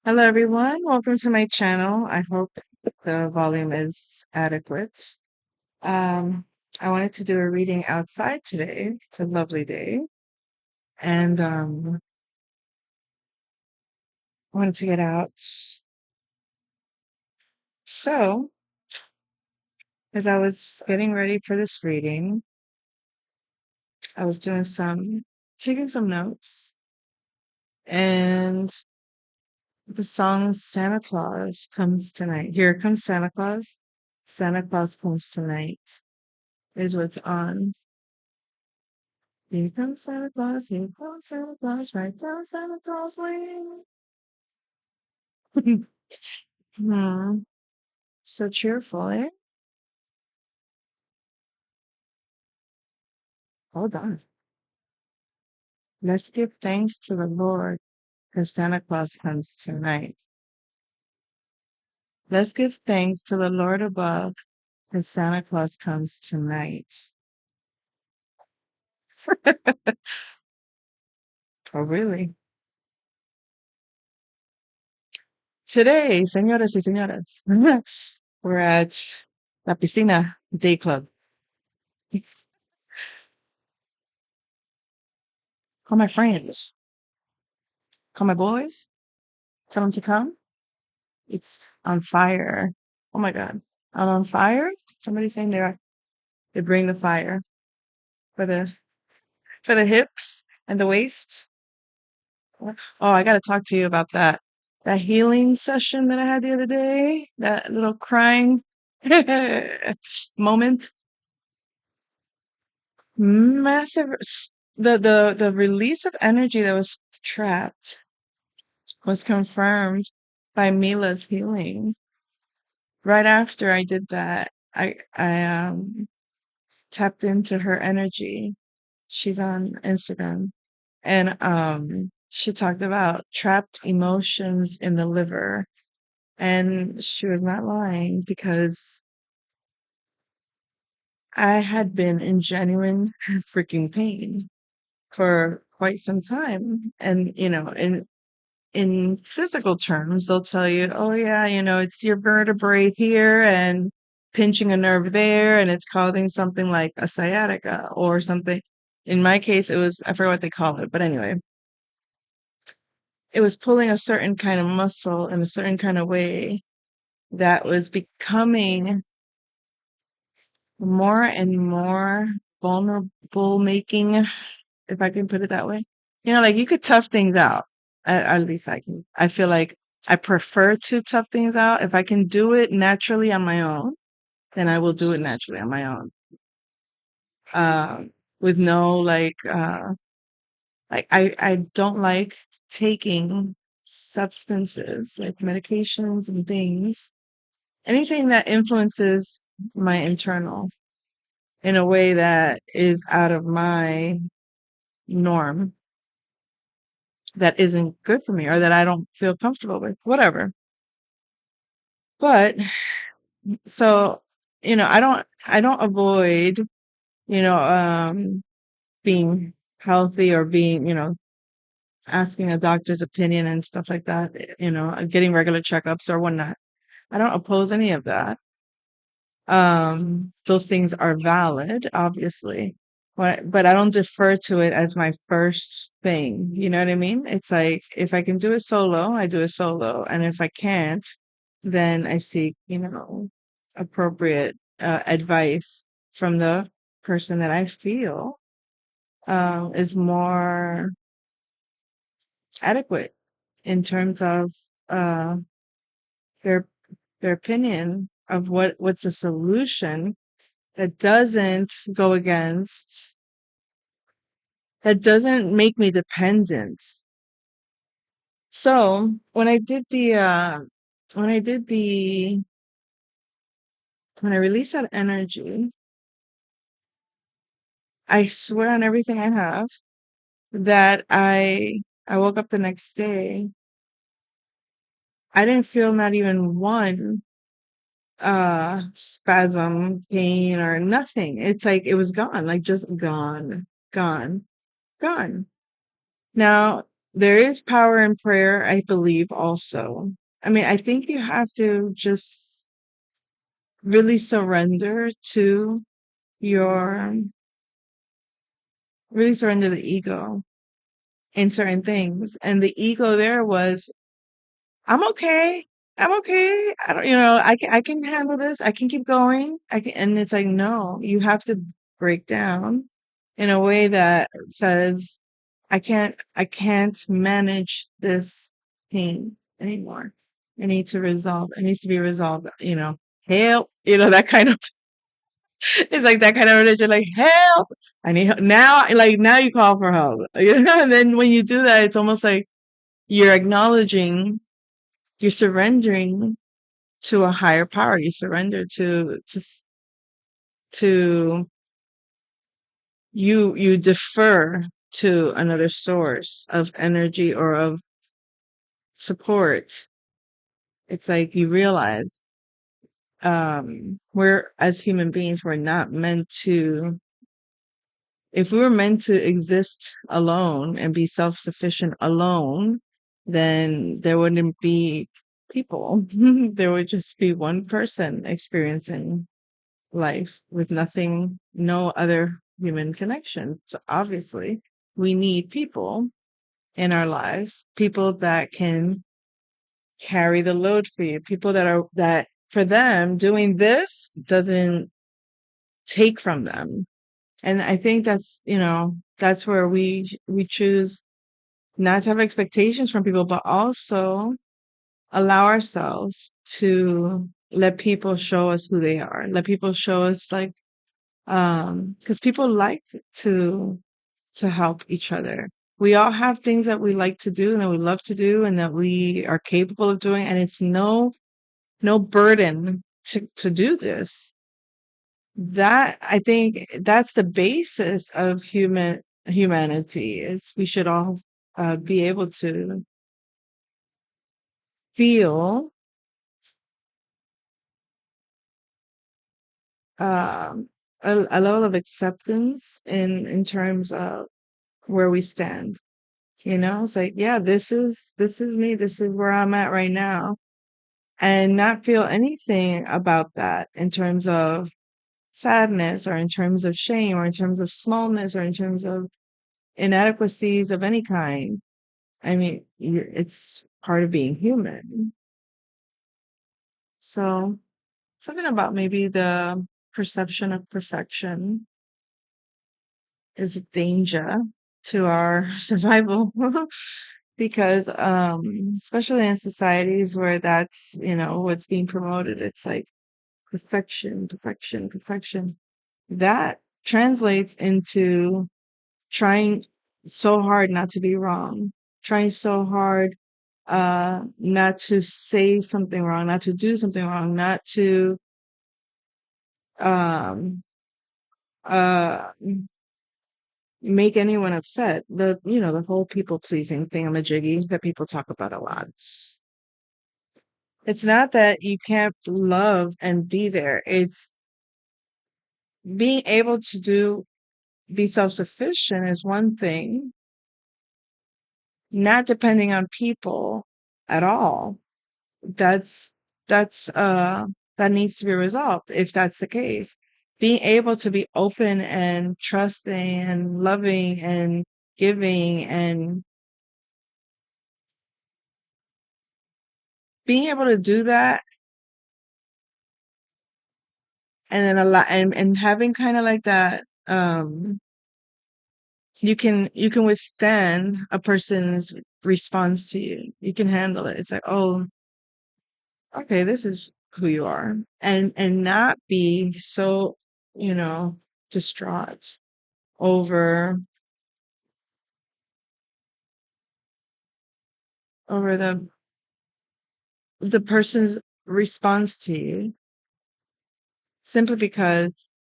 Hello, everyone. Welcome to my channel. I hope the volume is adequate. Um, I wanted to do a reading outside today. It's a lovely day, and I wanted to get out. So, as I was getting ready for this reading, I was taking some notes, and the song Santa Claus Comes Tonight. Here comes Santa Claus. Santa Claus Comes Tonight is what's on. Here comes Santa Claus, here comes Santa Claus, right down Santa Claus Lane. Hmm, so cheerful, eh? Hold on. Let's give thanks to the Lord because Santa Claus comes tonight. Let's give thanks to the Lord above because Santa Claus comes tonight. Oh, really? Today, señoras y señoras, we're at La Piscina Day Club. Call my friends, call my boys, tell them to come. It's on fire. Oh my God. I'm on fire? Somebody's saying they bring the fire for the hips and the waist. Oh, I gotta talk to you about that. That healing session that I had the other day, that little crying moment. Massive the release of energy that was trapped was confirmed by Mila's healing. Right after I did that, I tapped into her energy. She's on Instagram. And she talked about trapped emotions in the liver. And she was not lying because I had been in genuine freaking pain for quite some time. And, in physical terms, they'll tell you, oh yeah, it's your vertebrae here and pinching a nerve there, and it's causing something like a sciatica or something. In my case, I forgot what they call it, but anyway, it was pulling a certain kind of muscle in a certain kind of way that was becoming more and more vulnerable making, if I can put it that way. Like you could tough things out. At least I can. I feel like I prefer to tough things out. If I can do it naturally on my own, then I will do it naturally on my own. With no like I don't like taking substances like medications and things, anything that influences my internal in a way that is out of my norm, that isn't good for me or that I don't feel comfortable with, whatever. But so, I don't avoid, you know, um, being healthy or being, asking a doctor's opinion and stuff like that, getting regular checkups or whatnot. I don't oppose any of that. Those things are valid, obviously, but I don't defer to it as my first thing. You know what I mean? It's like if I can do it solo, I do it solo, and if I can't, then I seek, appropriate advice from the person that I feel is more adequate in terms of uh, their their opinion of what's a solution that doesn't go against, that doesn't make me dependent. So when I did the, when I released that energy, I swear on everything I have that I woke up the next day. I didn't feel not even one spasm, pain, or nothing. It's like it was gone, like just gone, gone, gone. Now, there is power in prayer, I believe also. I mean, I think you have to just really surrender to your really surrender the ego in certain things. And the ego there was, I'm okay. I'm okay. I don't, I can handle this. I can keep going. And it's like, no, you have to break down in a way that says, I can't manage this pain anymore. It needs to be resolved, help, that kind of, it's like that kind of religion, like, help, I need help. Now, like, now you call for help, and then when you do that, it's almost like you're acknowledging, you're surrendering to a higher power. You surrender to you defer to another source of energy or of support. It's like you realize, we're as human beings, we're not meant to, if we were meant to exist alone and be self-sufficient alone, then there wouldn't be people. There would just be one person experiencing life with nothing, no other human connection. So obviously, we need people in our lives, people that can carry the load for you, people that for them doing this doesn't take from them. And I think that's where we choose not to have expectations from people, but also allow ourselves to let people show us who they are. Let people show us, like, because people like to help each other. We all have things that we like to do and that we love to do and that we are capable of doing, and it's no burden to do this. That, I think, that's the basis of humanity, is we should all be able to feel, um, a level of acceptance in terms of where we stand. It's like, yeah, this is me. This is where I'm at right now, and not feel anything about that in terms of sadness or in terms of shame or in terms of smallness or in terms of inadequacies of any kind. I mean, it's part of being human. So, something about maybe the perception of perfection is a danger to our survival, because, especially in societies where that's, what's being promoted, it's like perfection, perfection, perfection. That translates into trying so hard not to be wrong, trying so hard not to say something wrong, not to do something wrong, not to um uh make anyone upset. The whole people pleasing thingamajiggy that people talk about a lot. It's not that you can't love and be there. It's being able to be self-sufficient is one thing, not depending on people at all. That's that needs to be resolved if that's the case. Being able to be open and trusting and loving and giving, and being able to do that, and then a lot, and having kind of like that, you can withstand a person's response to you. You can handle it. It's like, oh, okay, this is who you are, and not be so, you know, distraught over the person's response to you, simply because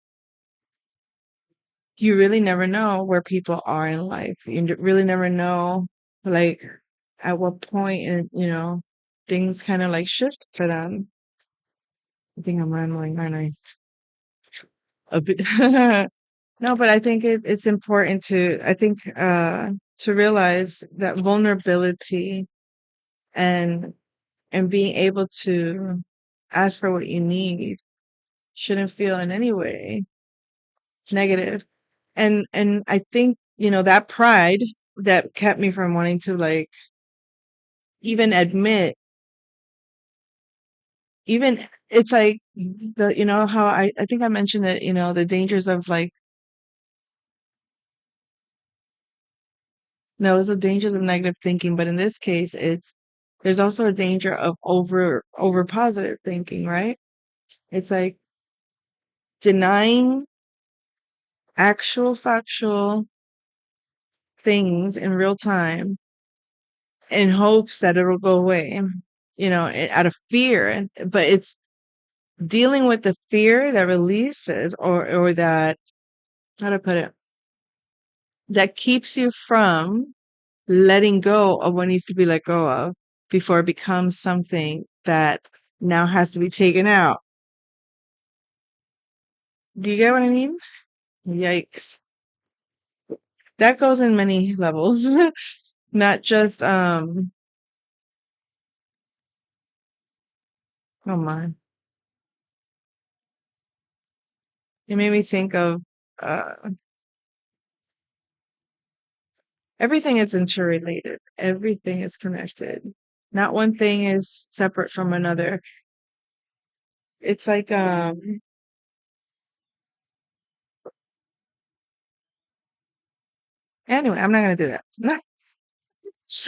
you really never know where people are in life. Really never know, like, at what point, things kind of like shift for them. I think I'm rambling, aren't I? A bit. No, but I think it's important to, I think, to realize that vulnerability and being able to ask for what you need shouldn't feel in any way negative. And I think, that pride that kept me from wanting to like even admit, even it's like how I think I mentioned that, the dangers of like, no, it's the dangers of negative thinking, but in this case there's also a danger of over positive thinking, right? It's like denying actual factual things in real time in hopes that it'll go away, out of fear. But it's dealing with the fear that releases, or that, how to put it, that keeps you from letting go of what needs to be let go of before it becomes something that now has to be taken out. Do you get what I mean? Yikes. That goes in many levels, not just, oh my. It made me think of, uh, everything is interrelated. Everything is connected. Not one thing is separate from another. It's like, anyway, I'm not gonna do that.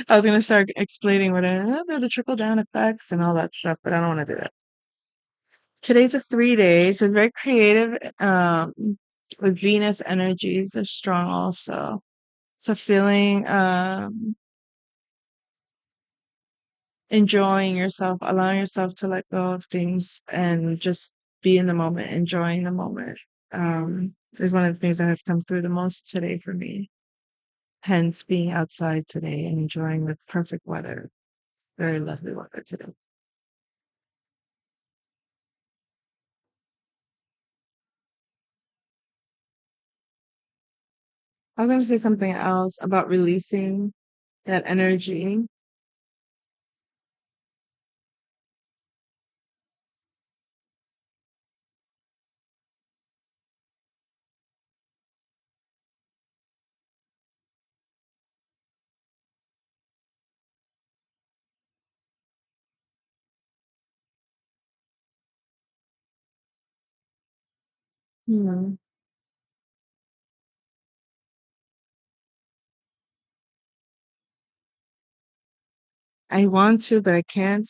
I was gonna start explaining the trickle down effects and all that stuff, but I don't want to do that. Today's a 3 day, so it's very creative. With Venus energies are strong also. So feeling, enjoying yourself, allowing yourself to let go of things and just be in the moment, enjoying the moment, is one of the things that has come through the most today for me. Hence being outside today and enjoying the perfect weather. Very lovely weather today. I was going to say something else about releasing that energy. Hmm. I want to, but I can't.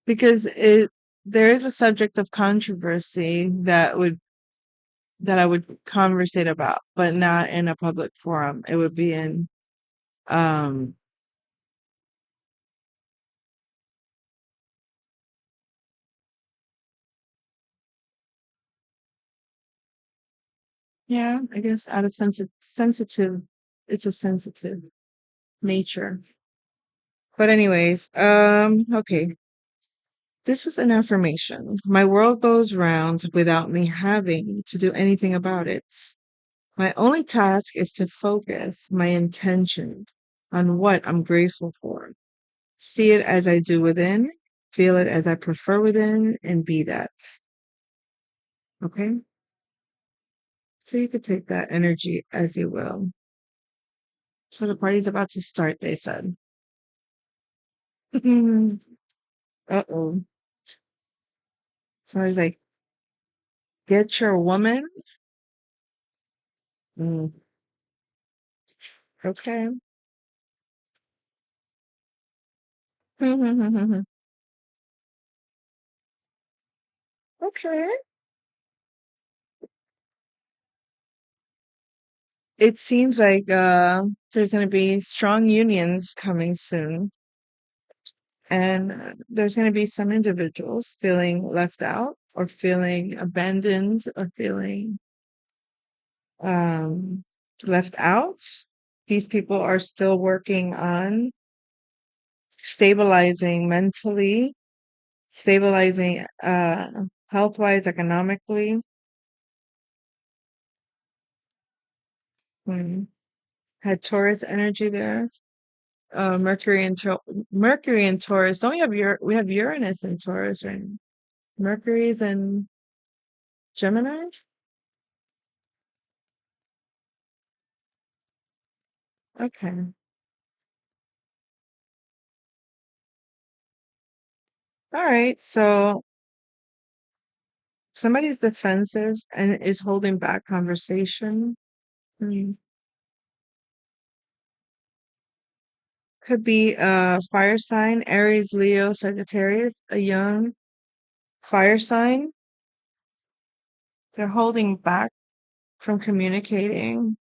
Because there is a subject of controversy that I would conversate about, but not in a public forum. It would be in, um yeah, I guess out of sensitive, it's a sensitive nature. But anyways, okay. This was an affirmation. My world goes round without me having to do anything about it. My only task is to focus my intention on what I'm grateful for. See it as I do within, feel it as I prefer within, and be that. Okay? So you could take that energy as you will. So the party's about to start, they said. Uh-oh. So he's like, get your woman? Mm, okay. Okay. It seems like there's going to be strong unions coming soon. And there's going to be some individuals feeling left out or feeling abandoned or feeling um, left out. These people are still working on stabilizing mentally, stabilizing health wise, economically. Hmm. had Taurus energy there. Mercury and Mercury and Taurus. Don't we have Uranus in Taurus, right? Mercury's in Gemini? Okay. All right. So somebody's defensive and is holding back conversation. Hmm. Could be a fire sign, Aries, Leo, Sagittarius, a young fire sign. They're holding back from communicating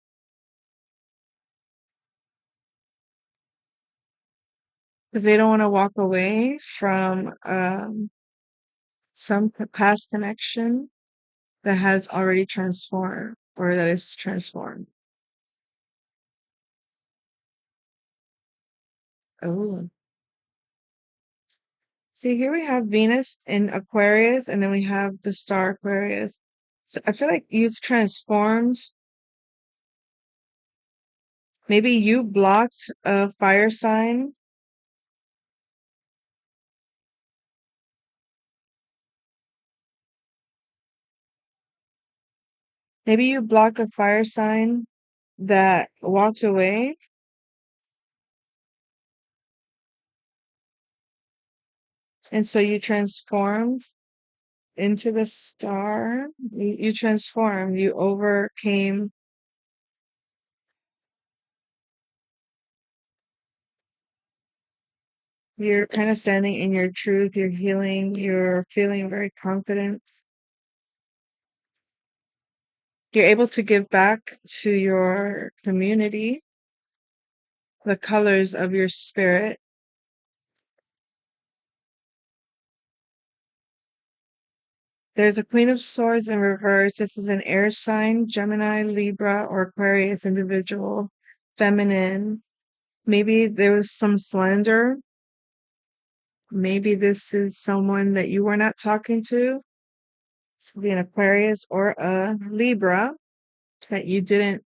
because they don't want to walk away from some past connection that has already transformed or that is transformed. Oh, see, here we have Venus in Aquarius, and then we have the star Aquarius. So I feel like you've transformed. Maybe you blocked a fire sign. Maybe you blocked a fire sign that walked away, and so you transformed into the star. You transformed. You overcame. You're kind of standing in your truth. You're healing. You're feeling very confident. You're able to give back to your community the colors of your spirit. There's a Queen of Swords in reverse. This is an air sign, Gemini, Libra, or Aquarius individual, feminine. Maybe there was some slander. Maybe this is someone that you were not talking to. This could be an Aquarius or a Libra that you didn't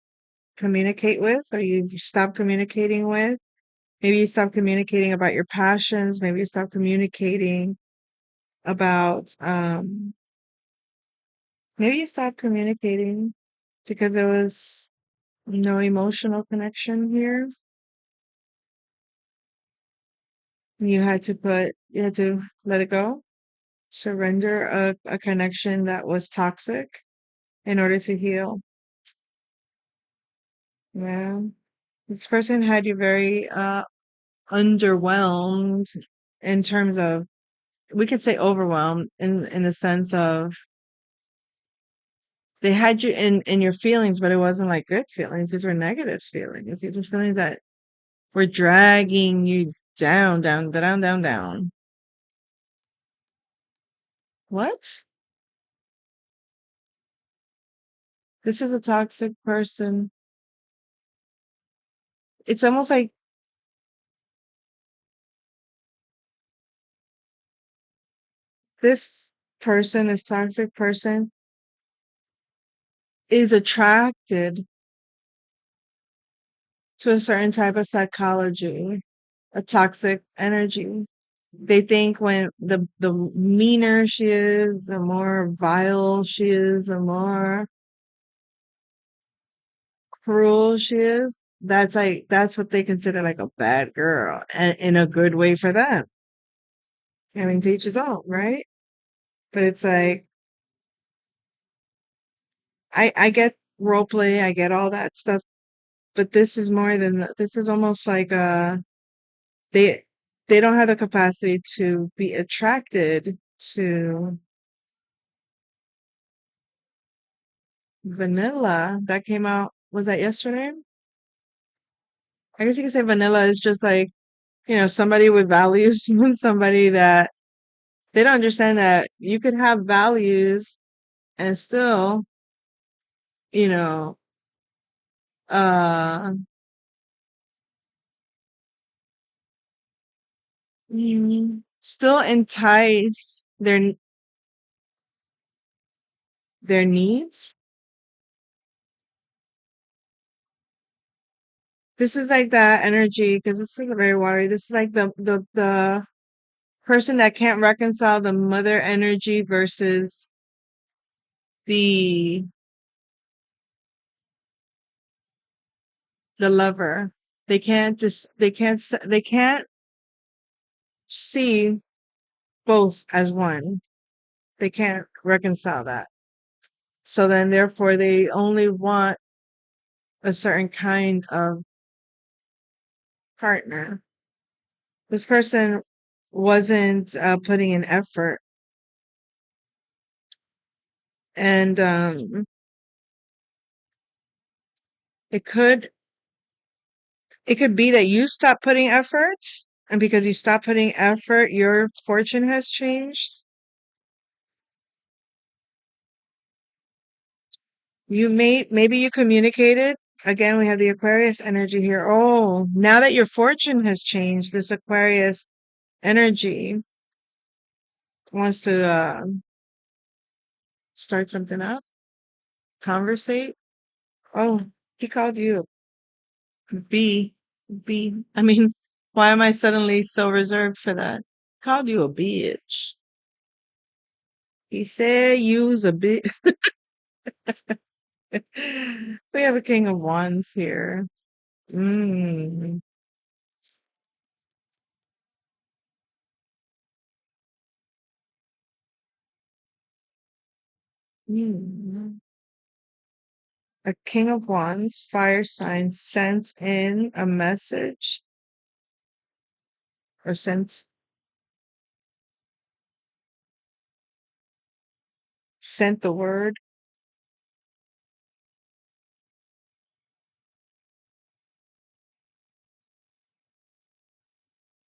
communicate with or you stopped communicating with. Maybe you stopped communicating about your passions. Maybe you stopped communicating about, maybe you stopped communicating because there was no emotional connection here. You had to let it go, surrender a connection that was toxic in order to heal. Yeah. This person had you very underwhelmed in terms of, we could say overwhelmed in the sense of they had you in your feelings, but it wasn't like good feelings. These were negative feelings. These were feelings that were dragging you down, down, down, down, down. What? This is a toxic person. It's almost like this person, this toxic person, is attracted to a certain type of psychology, a toxic energy. They think when the meaner she is, the more vile she is, the more cruel she is, that's what they consider like a bad girl, and in a good way for them. I mean, to each his own, right? But it's like I get role play, I get all that stuff, but this is more than this is almost like they they don't have the capacity to be attracted to vanilla that came out. Was that yesterday? I guess you could say vanilla is just like, somebody with values and somebody that they don't understand that you could have values and still, you know, uh, still entice their needs. This is like that energy because this is very watery. This is like the person that can't reconcile the mother energy versus the the lover. They can't see both as one. They can't reconcile that. So then therefore they only want a certain kind of partner. This person wasn't putting in effort, and it could it could be that you stop putting effort, and because you stop putting effort, your fortune has changed. Maybe you communicated. Again, we have the Aquarius energy here. Oh, now that your fortune has changed, this Aquarius energy wants to start something up, conversate. Oh, he called you B. B. I mean, why am I suddenly so reserved for that? Called you a bitch. He said you was a bit. We have a King of Wands here. Mm. Mm. A King of Wands, fire sign, sent in a message or sent the word.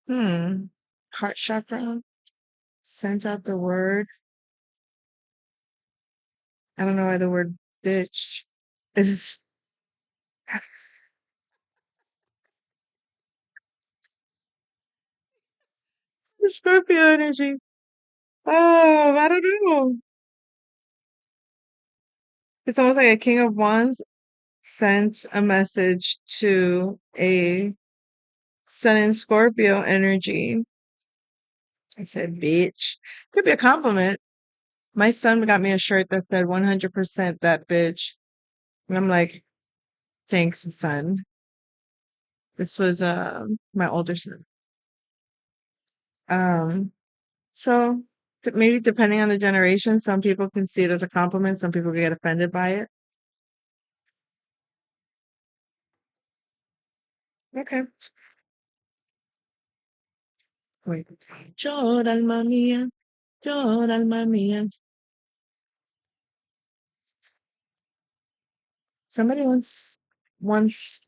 Hmm. Heart chakra, sent out the word. I don't know why the word bitch is Scorpio energy. Oh, I don't know. It's almost like a King of Wands sent a message to a Sun in Scorpio energy. I said, bitch. Could be a compliment. My son got me a shirt that said 100% that bitch. And I'm like, thanks, son. This was my older son. Um, so maybe depending on the generation, some people can see it as a compliment, some people get offended by it. Okay. Wait. Llora, alma mía, llora, alma mía. Somebody wants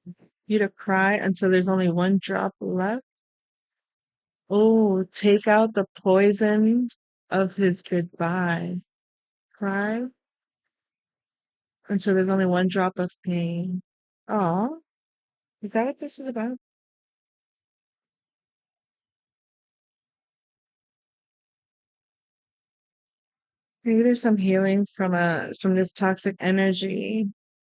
you to cry until there's only one drop left. Oh, take out the poison of his goodbye. Cry until there's only one drop of pain. Oh, is that what this was about? Maybe there's some healing from this toxic energy.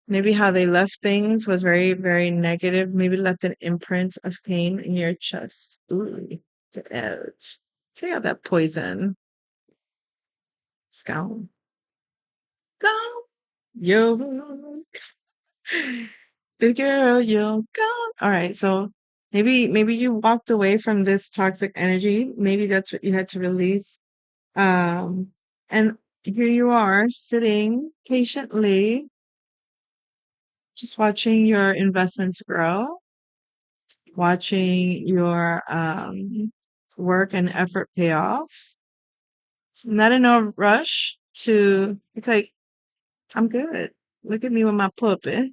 Maybe how they left things was very, very negative. Maybe left an imprint of pain in your chest. Ooh, get out. Take out that poison. Scalp. Go. Yo. Good girl, yo. Go. All right, so maybe you walked away from this toxic energy. Maybe that's what you had to release. And here you are sitting patiently, just watching your investments grow, watching your work and effort pay off. Not in a rush to, it's like, I'm good. Look at me with my puppet.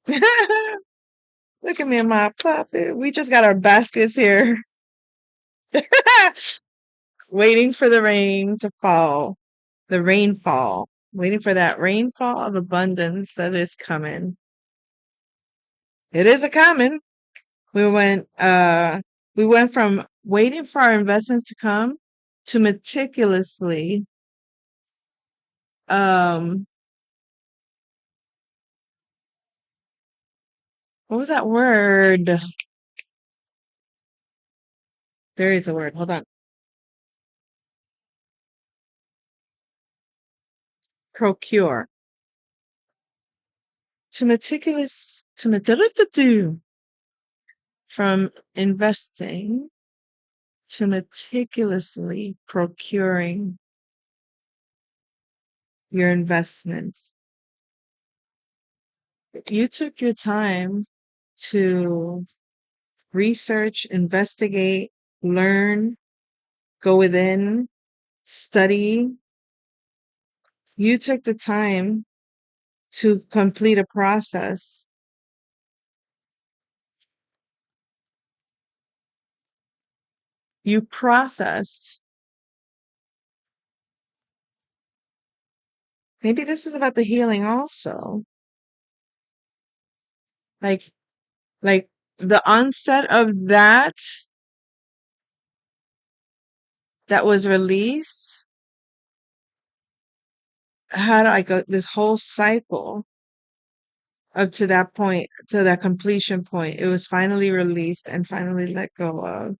Look at me and my puppet. We just got our baskets here, waiting for the rain to fall. The rainfall. Waiting for that rainfall of abundance that is coming. It is a coming. We went we went from waiting for our investments to come to meticulously um What was that word? There is a word. Hold on. Procure. To from investing to meticulously procuring your investments. You took your time to research, investigate, learn, go within, study. You took the time to complete a process. You processed. Maybe this is about the healing also. Like, like the onset of that was released had like this whole cycle up to that point, to that completion point. It was finally released and finally let go of.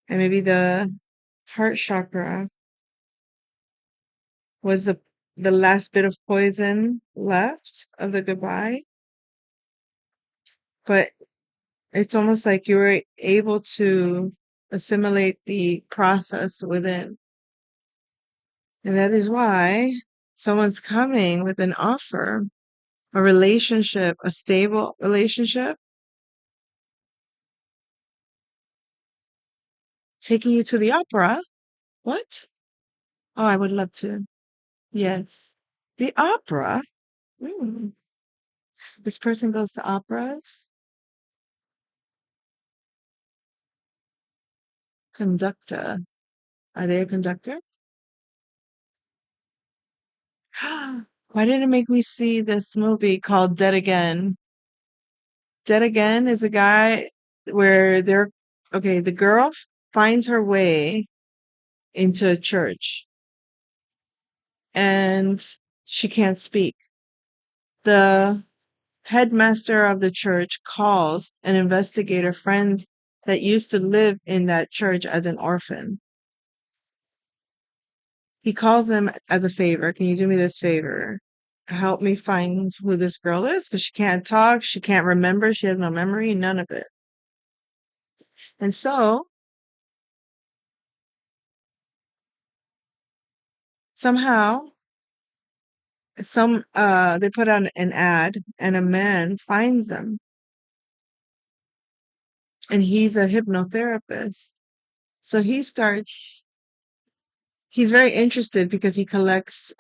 And maybe the heart chakra was the last bit of poison left of the goodbye. But it's almost like you were able to assimilate the process within. And that is why someone's coming with an offer, a relationship, a stable relationship, taking you to the opera. What? Oh, I would love to. Yes. The opera? Mm. This person goes to operas? Conductor. Are they a conductor? Why didn't it make me see this movie called Dead Again? Dead Again is a guy where okay, the girl finds her way into a church and she can't speak. The headmaster of the church calls an investigator friend that used to live in that church as an orphan. He calls them as a favor. Can you do me this favor? Help me find who this girl is because she can't talk, she can't remember, she has no memory, none of it. And so somehow they put on an ad and a man finds them and he's a hypnotherapist. So he's very interested because he collects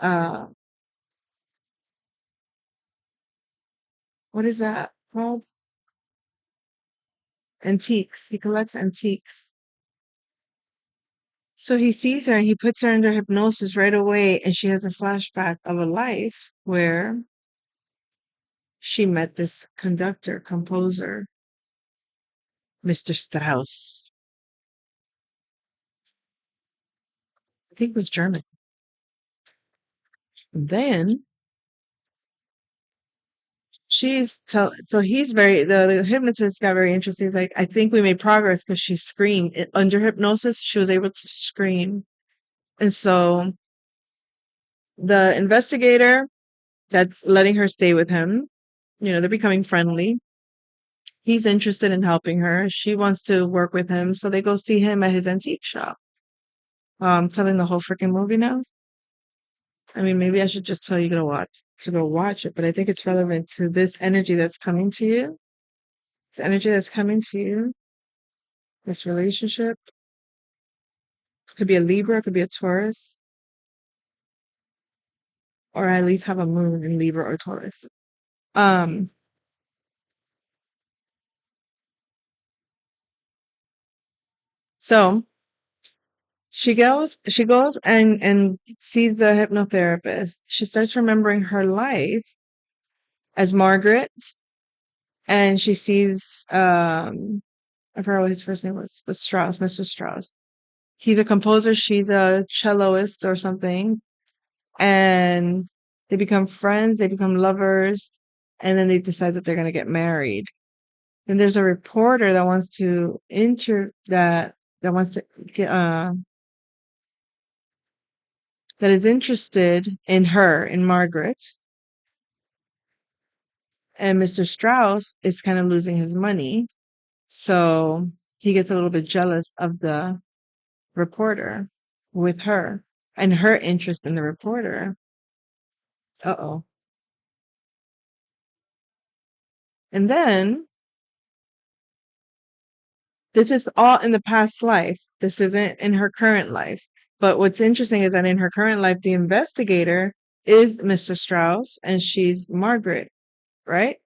what is that called? Antiques. He collects antiques. So he sees her and he puts her under hypnosis right away, and she has a flashback of a life where she met this conductor, composer, Mr. Strauss. I think it was German. Then so he's the hypnotist got very interested. He's like, I think we made progress because she screamed. Under hypnosis, she was able to scream. And so the investigator that's letting her stay with him, they're becoming friendly. He's interested in helping her. She wants to work with him. So they go see him at his antique shop. Telling the whole freaking movie now. I mean, maybe I should just tell you to go watch it, but I think it's relevant to this energy that's coming to you. This energy that's coming to you, this relationship. Could be a Libra, could be a Taurus, or at least have a moon in Libra or Taurus. Um, so she goes and sees the hypnotherapist. She starts remembering her life as Margaret, and she sees I forgot what his first name was, but Strauss, Mr. Strauss. He's a composer, she's a celloist or something, and they become friends, they become lovers, and then they decide that they're gonna get married. And there's a reporter that wants to that wants to get that is interested in her, in Margaret, and Mr. Strauss is kind of losing his money. So he gets a little bit jealous of the reporter with her and her interest in the reporter. Uh-oh. And then this is all in the past life. This isn't in her current life. But what's interesting is that in her current life, the investigator is Mr. Strauss and she's Margaret, right?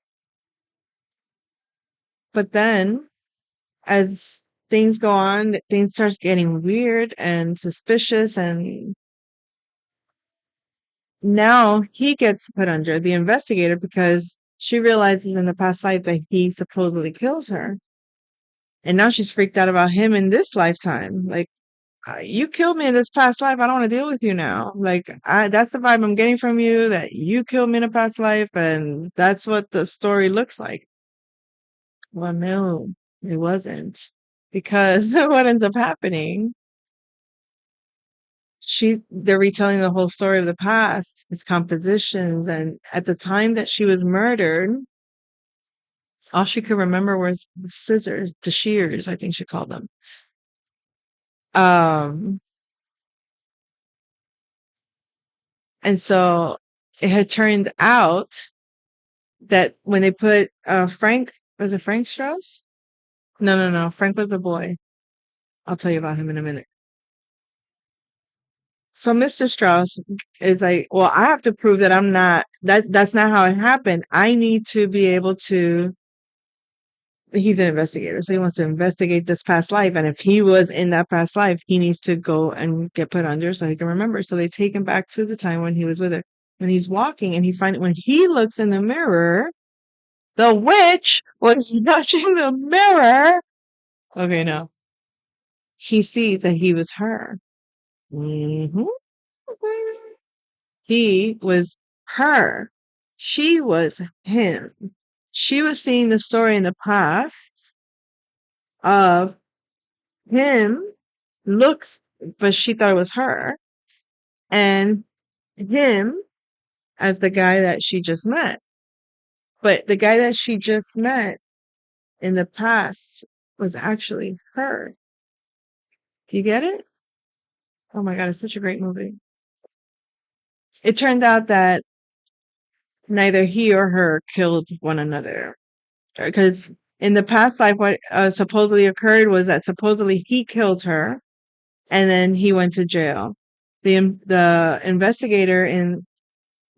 But then as things go on, things starts getting weird and suspicious, and now he gets put under the investigator because she realizes in the past life that he supposedly kills her. And now she's freaked out about him in this lifetime. Like, you killed me in this past life. I don't want to deal with you now. Like, that's the vibe I'm getting from you, that you killed me in a past life, and that's what the story looks like. Well, no, it wasn't. Because what ends up happening, they're retelling the whole story of the past, his compositions, and at the time that she was murdered, all she could remember was the scissors, the shears, I think she called them. Um, and so it had turned out that when they put Frank, was it Frank Strauss? No, no, no. Frank was the boy. I'll tell you about him in a minute. So Mr. Strauss is like, well, I have to prove that I'm not that's not how it happened. I need to be able to he's an investigator, so he wants to investigate this past life. And if he was in that past life, he needs to go and get put under so he can remember. So they take him back to the time when he was with her. When he's walking and when he looks in the mirror, the witch was touching the mirror. Okay, no. He sees that he was her. hmm He was her. She was him. She was seeing the story in the past of him looks, but she thought it was her, and him as the guy that she just met. But the guy that she just met in the past was actually her. Do you get it? Oh my God, it's such a great movie. It turned out that neither he or her killed one another. Because in the past life, what supposedly occurred was that supposedly he killed her and then he went to jail. The investigator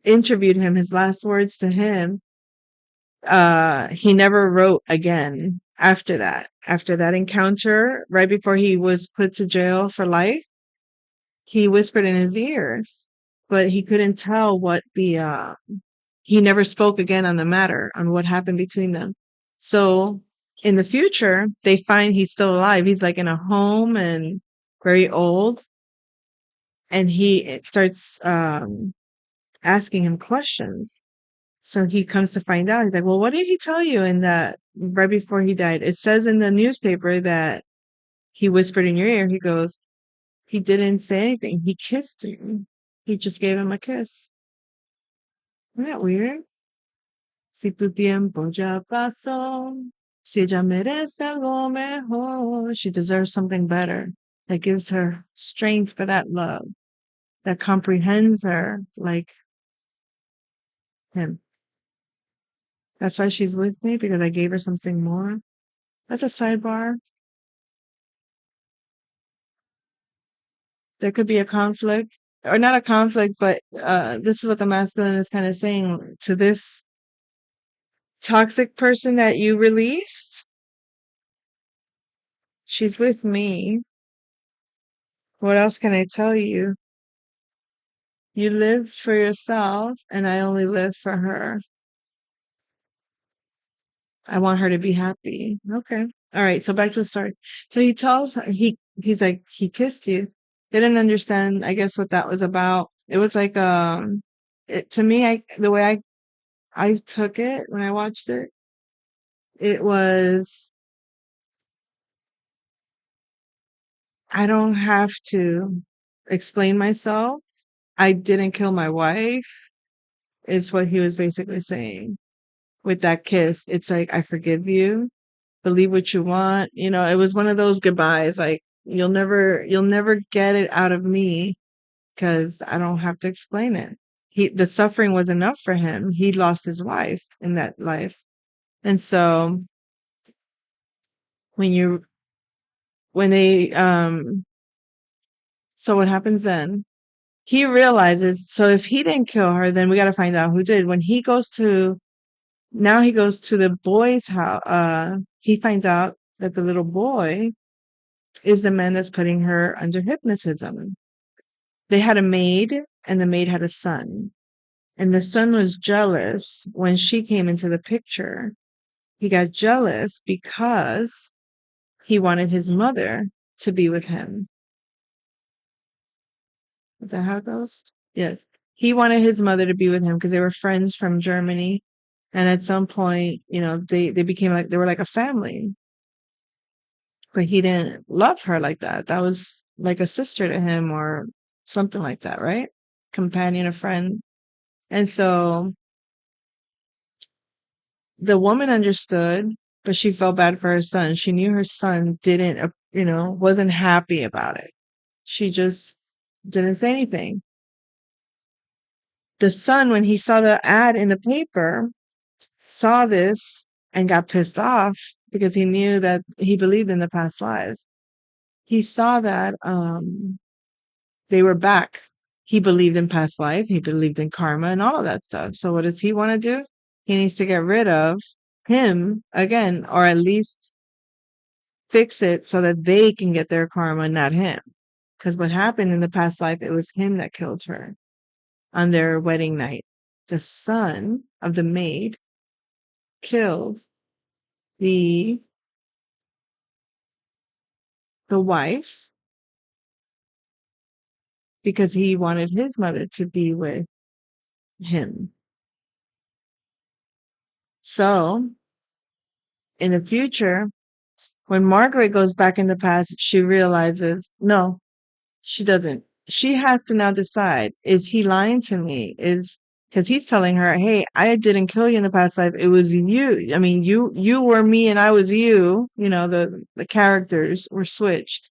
interviewed him. His last words to him, he never wrote again after that. After that encounter, right before he was put to jail for life, he whispered in his ears, but he couldn't tell what he never spoke again on the matter, on what happened between them. So in the future, they find he's still alive. He's like in a home and very old. And he starts asking him questions. So he comes to find out. He's like, well, what did he tell you in that right before he died? It says in the newspaper that he whispered in your ear. He goes, he didn't say anything. He kissed him. He just gave him a kiss. Isn't that weird? Si tu tiempo ya pasó, si ella merece algo mejor, she deserves something better that gives her strength for that love, that comprehends her like him. That's why she's with me, because I gave her something more. That's a sidebar. There could be a conflict, or not a conflict, but this is what the masculine is kind of saying to this toxic person that you released. She's with me. What else can I tell you? You lived for yourself, and I only live for her. I want her to be happy. Okay. All right. So back to the story. So he tells her, he's like, he kissed you. They didn't understand, I guess, what that was about. It was like, to me, the way I took it when I watched it, It was, I don't have to explain myself. I didn't kill my wife, is what he was basically saying with that kiss. It's like, I forgive you. Believe what you want. It was one of those goodbyes. Like, you'll never get it out of me because I don't have to explain it. The suffering was enough for him. He lost his wife in that life. And so when you, when they, so what happens then? He realizes, so if he didn't kill her, then we got to find out who did. Now he goes to the boy's house. He finds out that the little boy is the man that's putting her under hypnotism. They had a maid, and the maid had a son. And the son was jealous when she came into the picture. He got jealous because he wanted his mother to be with him. Is that how it goes? Yes. He wanted his mother to be with him because they were friends from Germany. And at some point, they became like, they were like a family. But he didn't love her like that. That was like a sister to him or something like that, right? Companion, a friend. And so the woman understood, but she felt bad for her son. She knew her son didn't, wasn't happy about it. She just didn't say anything. The son, when he saw the ad in the paper, saw this and got pissed off because he knew that he believed in the past lives. He saw that they were back. He believed in past life, he believed in karma and all of that stuff. So what does he want to do? He needs to get rid of him again, or at least fix it so that they can get their karma, not him. Because what happened in the past life, it was him that killed her on their wedding night. The son of the maid killed the the wife because he wanted his mother to be with him. So in the future, when Margaret goes back in the past, she realizes, no, she doesn't. She has to now decide, is he lying to me? Is because he's telling her, hey, I didn't kill you in the past life. It was you. I mean, you were me and I was you. The characters were switched.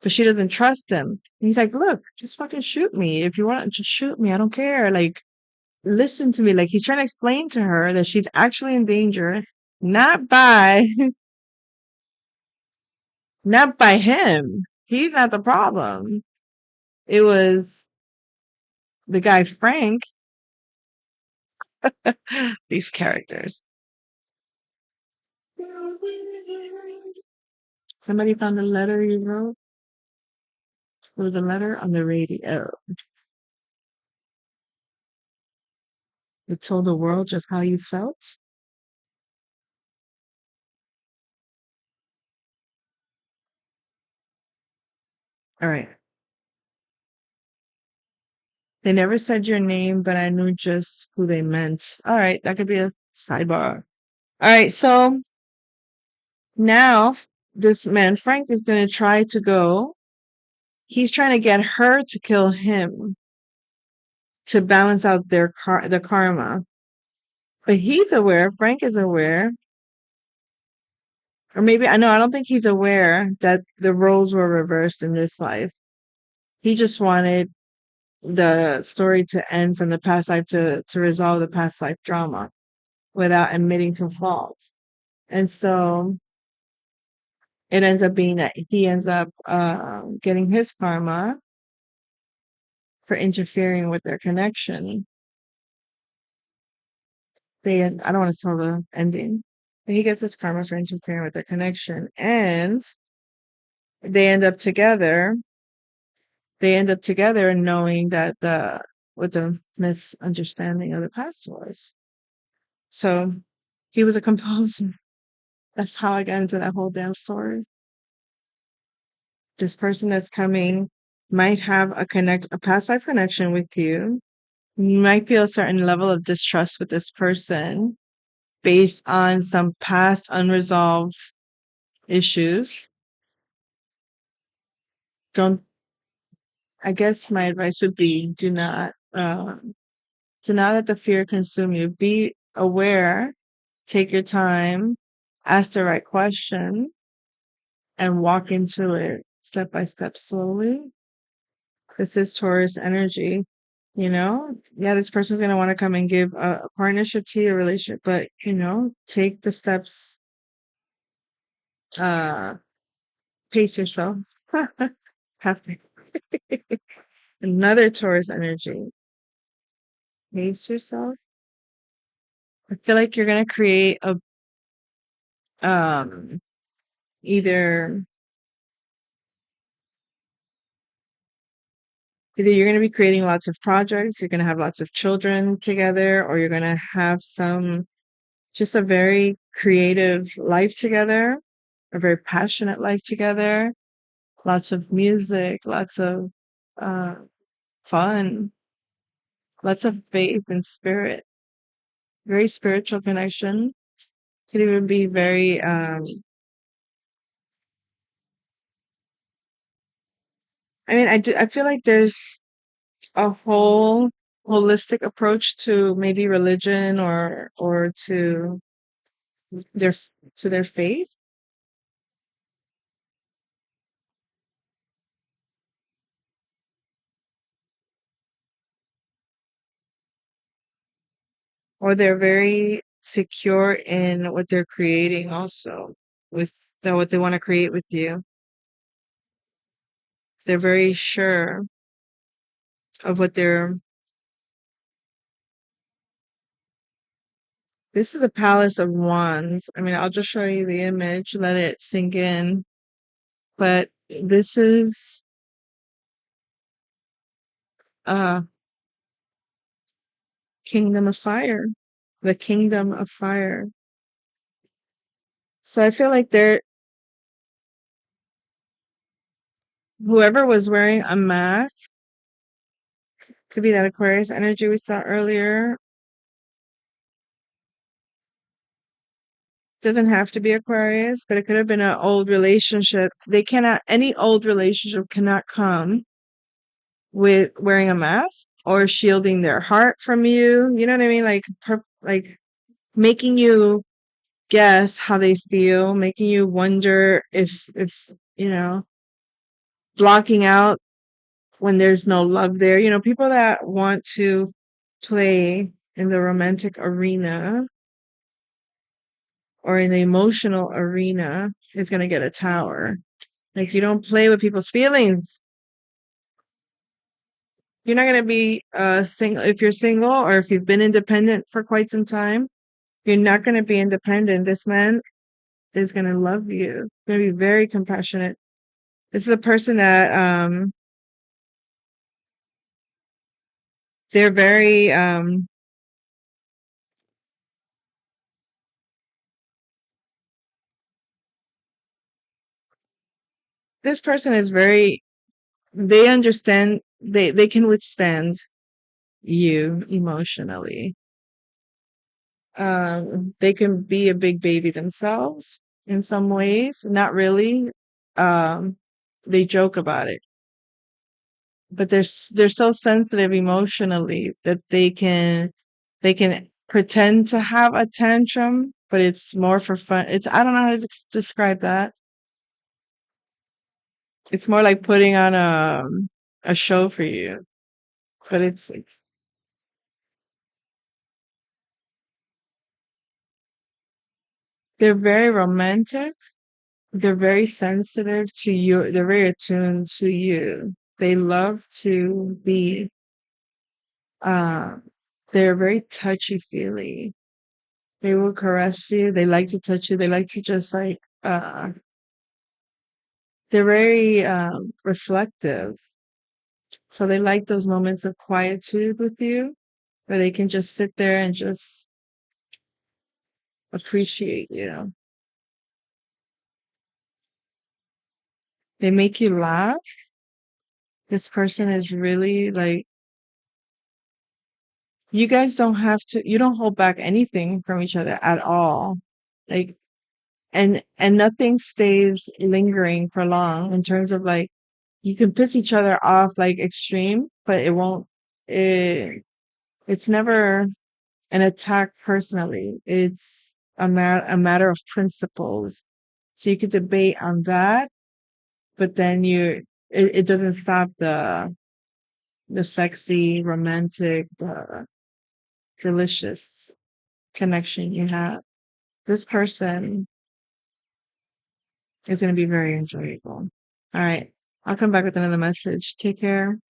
But she doesn't trust him. And he's like, look, just fucking shoot me. If you want to just shoot me, I don't care. Like, listen to me. Like, he's trying to explain to her that she's actually in danger, not by not by him. He's not the problem. It was the guy Frank. These characters. Somebody found a letter you wrote. It was a letter on the radio. It told the world just how you felt. All right. They never said your name, but I knew just who they meant. All right, that could be a sidebar. All right, so now this man Frank is going to try to go. He's trying to get her to kill him to balance out the karma. But he's aware, Frank is aware, or maybe I know, I don't think he's aware that the roles were reversed in this life. He just wanted the story to end from the past life to resolve the past life drama without admitting to fault. And so it ends up being that he ends up getting his karma for interfering with their connection. I don't want to tell the ending, but he gets his karma for interfering with their connection, and they end up together. They end up together knowing that what the misunderstanding of the past was. So he was a composer. That's how I got into that whole damn story. This person that's coming might have a past life connection with you. You might feel a certain level of distrust with this person, based on some past unresolved issues. Don't, I guess my advice would be do not let the fear consume you. Be aware, take your time, ask the right question, and walk into it step by step slowly. This is Taurus energy. Yeah, this person's going to want to come and give a partnership to your relationship, but take the steps, uh, pace yourself. Have another Taurus energy. Pace yourself. I feel like you're going to create a, um, either, either you're going to be creating lots of projects, you're going to have lots of children together, or you're going to have just a very creative life together, a very passionate life together, lots of music, lots of uh, fun, lots of faith and spirit, very spiritual connection. Could even be very, I feel like there's a whole holistic approach to maybe religion or their to their faith, or they're very secure in what they're creating also with what they want to create with you. They're very sure of what they're. This is a palace of wands. I'll just show you the image, let it sink in. But this is uh kingdom of fire. The kingdom of fire. So I feel like whoever was wearing a mask, could be that Aquarius energy we saw earlier. Doesn't have to be Aquarius, but it could have been an old relationship. Any old relationship cannot come with wearing a mask or shielding their heart from you. You know what I mean? Like making you guess how they feel, making you wonder if blocking out when there's no love there. People that want to play in the romantic arena or in the emotional arena is going to get a tower. Like, you don't play with people's feelings. You're not going to be single if you're single, or if you've been independent for quite some time. You're not going to be independent. This man is going to love you. Going to be very compassionate. This is a person that they're very this person is very, they understand, they can withstand you emotionally. They can be a big baby themselves in some ways, not really. Um, they joke about it, but they're so sensitive emotionally that they can pretend to have a tantrum, but it's more for fun. I don't know how to describe that. It's more like putting on a show for you, but they're very romantic. They're very sensitive to you. They're very attuned to you. They love to be, uh, they're very touchy-feely. They will caress you. They like to touch you. They like to just they're very reflective. So they like those moments of quietude with you where they can just sit there and just appreciate you. They make you laugh. This person is really like You guys don't have to, you don't hold back anything from each other at all. Like, and nothing stays lingering for long in terms of like, you can piss each other off like extreme, but it won't, it, it's never an attack personally. It's a matter of principles. So you could debate on that, but then it doesn't stop the sexy, romantic, the delicious connection you have. This person is going to be very enjoyable. All right. I'll come back with another message. Take care.